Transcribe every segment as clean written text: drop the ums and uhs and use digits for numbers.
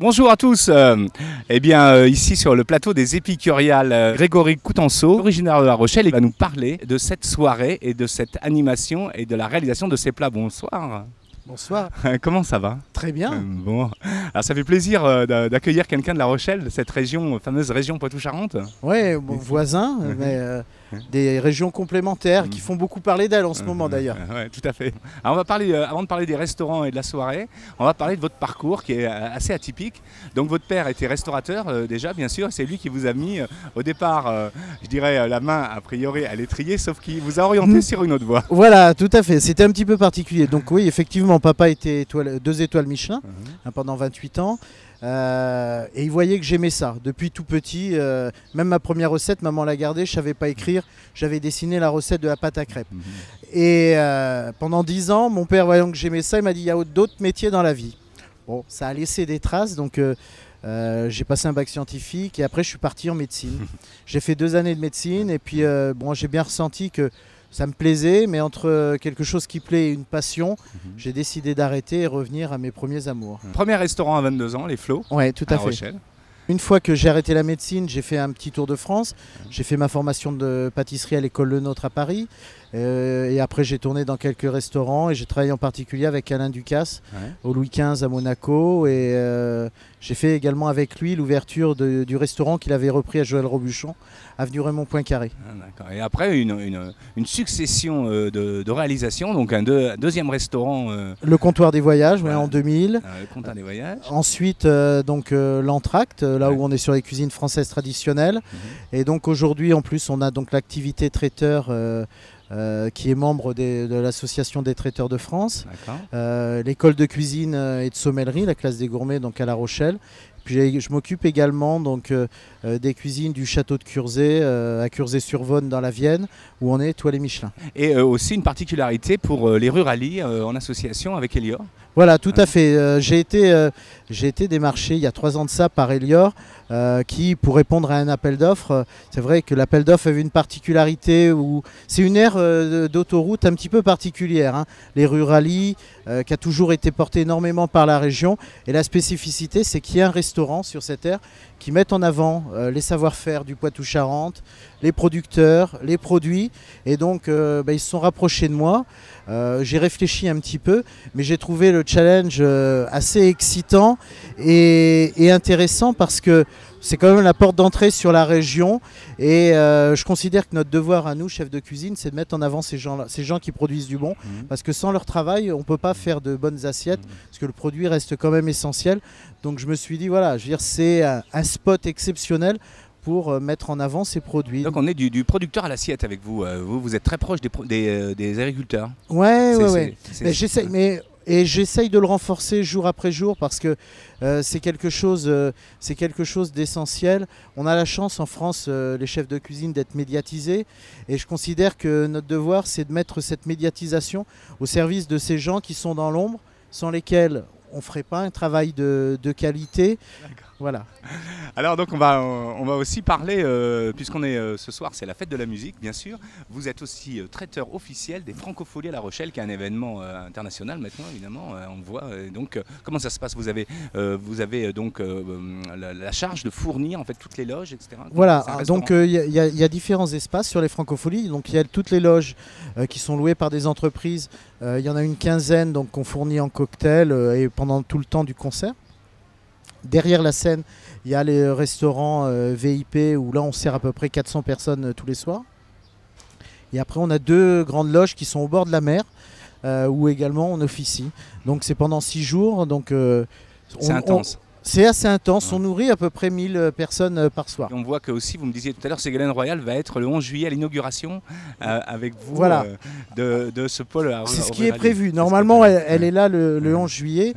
Bonjour à tous. Ici sur le plateau des Épicuriales, Grégory Coutenceau, originaire de La Rochelle, il va nous parler de cette soirée et de cette animation et de la réalisation de ces plats. Bonsoir. Bonsoir. Comment ça va? Très bien. Bon. Alors ça fait plaisir d'accueillir quelqu'un de La Rochelle, de cette région, fameuse région Poitou-Charentes. Oui, bon, voisin, mais des régions complémentaires qui font beaucoup parler d'elles en ce moment d'ailleurs. Oui, tout à fait. Alors on va parler, avant de parler des restaurants et de la soirée, on va parler de votre parcours qui est assez atypique. Donc votre père était restaurateur déjà, bien sûr, c'est lui qui vous a mis au départ, je dirais, la main a priori à l'étrier, sauf qu'il vous a orienté sur une autre voie. Voilà, tout à fait, c'était un petit peu particulier. Donc oui, effectivement, papa était 2 étoiles Michelin pendant 28 ans. Et il voyait que j'aimais ça depuis tout petit. Même ma première recette, maman l'a gardée, je ne savais pas écrire. J'avais dessiné la recette de la pâte à crêpes. Et pendant 10 ans, mon père, voyant que j'aimais ça, il m'a dit il y a d'autres métiers dans la vie. Bon, ça a laissé des traces, donc j'ai passé un bac scientifique et après je suis parti en médecine. J'ai fait 2 années de médecine et puis bon, j'ai bien ressenti que ça me plaisait, mais entre quelque chose qui plaît et une passion, j'ai décidé d'arrêter et revenir à mes premiers amours. Premier restaurant à 22 ans, les Flots. Oui, tout à fait. Rochelle. Une fois que j'ai arrêté la médecine, j'ai fait un petit tour de France. J'ai fait ma formation de pâtisserie à l'école Le Nôtre à Paris. Et après, j'ai tourné dans quelques restaurants et j'ai travaillé en particulier avec Alain Ducasse au Louis XV à Monaco. Et j'ai fait également avec lui l'ouverture du restaurant qu'il avait repris à Joël Robuchon, avenue Raymond Poincaré. Et après, une succession de réalisations, donc un deuxième restaurant. Le Comptoir des Voyages, en 2000. Le Comptoir des Voyages. Ensuite, l'Entracte, là où on est sur les cuisines françaises traditionnelles. Et donc aujourd'hui, en plus, on a donc l'activité traiteur qui est membre de l'association des traiteurs de France, l'école de cuisine et de sommellerie, la classe des gourmets donc à La Rochelle. Puis je m'occupe également donc, des cuisines du château de Curzé à Curzé-sur-Vonne dans la Vienne où on est étoilé Michelin. Et aussi une particularité pour les Ruralies en association avec Elior. Voilà, tout à fait. J'ai été démarché il y a 3 ans de ça par Elior qui, pour répondre à un appel d'offres, c'est vrai que l'appel d'offres avait une particularité où c'est une aire d'autoroute un petit peu particulière. Les Ruralies, qui a toujours été portée énormément par la région. Et la spécificité, c'est qu'il y a un restaurant sur cette aire qui met en avant les savoir-faire du Poitou-Charentes, les producteurs, les produits. Et donc, ils se sont rapprochés de moi. J'ai réfléchi un petit peu, mais j'ai trouvé le challenge assez excitant et intéressant parce que c'est quand même la porte d'entrée sur la région et je considère que notre devoir à nous, chefs de cuisine, c'est de mettre en avant ces gens qui produisent du bon parce que sans leur travail, on ne peut pas faire de bonnes assiettes parce que le produit reste quand même essentiel. Donc je me suis dit, voilà, je veux dire, c'est un spot exceptionnel pour mettre en avant ces produits. Donc on est du producteur à l'assiette avec vous. Vous êtes très proche des agriculteurs. Ouais. J'essaye de le renforcer jour après jour parce que c'est quelque chose d'essentiel. On a la chance en France, les chefs de cuisine, d'être médiatisés. Et je considère que notre devoir, c'est de mettre cette médiatisation au service de ces gens qui sont dans l'ombre, sans lesquels on ne ferait pas un travail de qualité. Voilà. Alors donc on va aussi parler, puisqu'on est ce soir, c'est la fête de la musique bien sûr. Vous êtes aussi traiteur officiel des Francopholies à La Rochelle, qui est un événement international maintenant évidemment, on le voit. Donc comment ça se passe? Vous avez donc la charge de fournir en fait toutes les loges, etc. Voilà, donc il y a différents espaces sur les Francopholies. Donc il y a toutes les loges qui sont louées par des entreprises. Il y en a une quinzaine donc qu'on fournit en cocktail et pendant tout le temps du concert. Derrière la scène, il y a les restaurants VIP où là on sert à peu près 400 personnes tous les soirs. Et après on a 2 grandes loges qui sont au bord de la mer où également on officie. Donc c'est pendant 6 jours. Donc, c'est intense. C'est assez intense, on nourrit à peu près 1000 personnes par soir. Et on voit que aussi, vous me disiez tout à l'heure, Ségolène Royal va être le 11 juillet à l'inauguration avec vous de ce pôle. C'est ce qui est prévu. Normalement, elle est là le 11 juillet.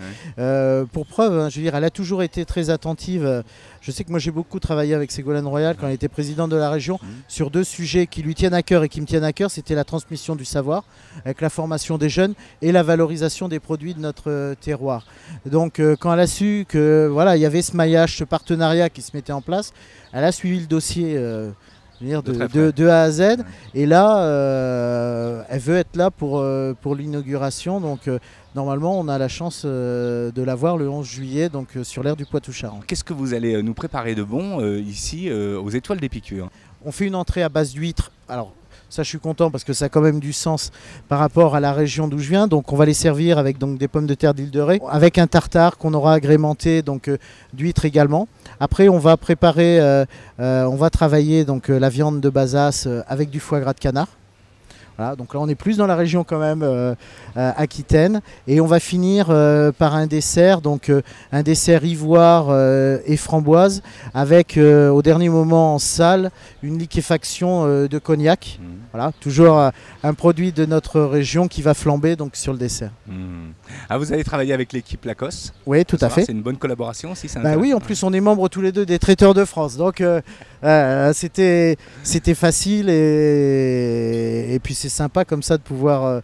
Pour preuve, je veux dire, elle a toujours été très attentive. Je sais que moi j'ai beaucoup travaillé avec Ségolène Royal quand elle était présidente de la région sur 2 sujets qui lui tiennent à cœur et qui me tiennent à cœur. C'était la transmission du savoir avec la formation des jeunes et la valorisation des produits de notre terroir. Donc quand elle a su que il y avait ce maillage, ce partenariat qui se mettait en place, elle a suivi le dossier de A à Z. Et là, elle veut être là pour l'inauguration. Donc normalement on a la chance de l'avoir le 11 juillet donc, sur l'aire du Poitou-Charentes. Qu'est-ce que vous allez nous préparer de bon ici aux Étoiles d'Épicure? On fait une entrée à base d'huîtres. Alors ça je suis content parce que ça a quand même du sens par rapport à la région d'où je viens. Donc on va les servir avec donc, des pommes de terre d'Île de Ré, avec un tartare qu'on aura agrémenté d'huîtres également. Après on va préparer, on va travailler donc, la viande de Bazas avec du foie gras de canard. Voilà, donc là on est plus dans la région quand même aquitaine, et on va finir par un dessert, donc un dessert ivoire et framboise avec au dernier moment en salle une liquéfaction de cognac. Voilà, toujours un produit de notre région qui va flamber donc sur le dessert. Ah, vous allez travailler avec l'équipe Lacoste? Oui, tout à fait. C'est une bonne collaboration aussi. Bah oui, en plus on est membres tous les deux des Traiteurs de France, donc c'était facile et puis c'est sympa comme ça de pouvoir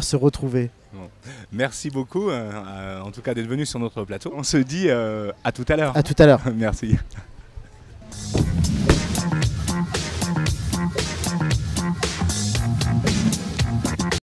se retrouver. Bon. Merci beaucoup en tout cas d'être venu sur notre plateau. On se dit à tout à l'heure. À tout à l'heure. Merci.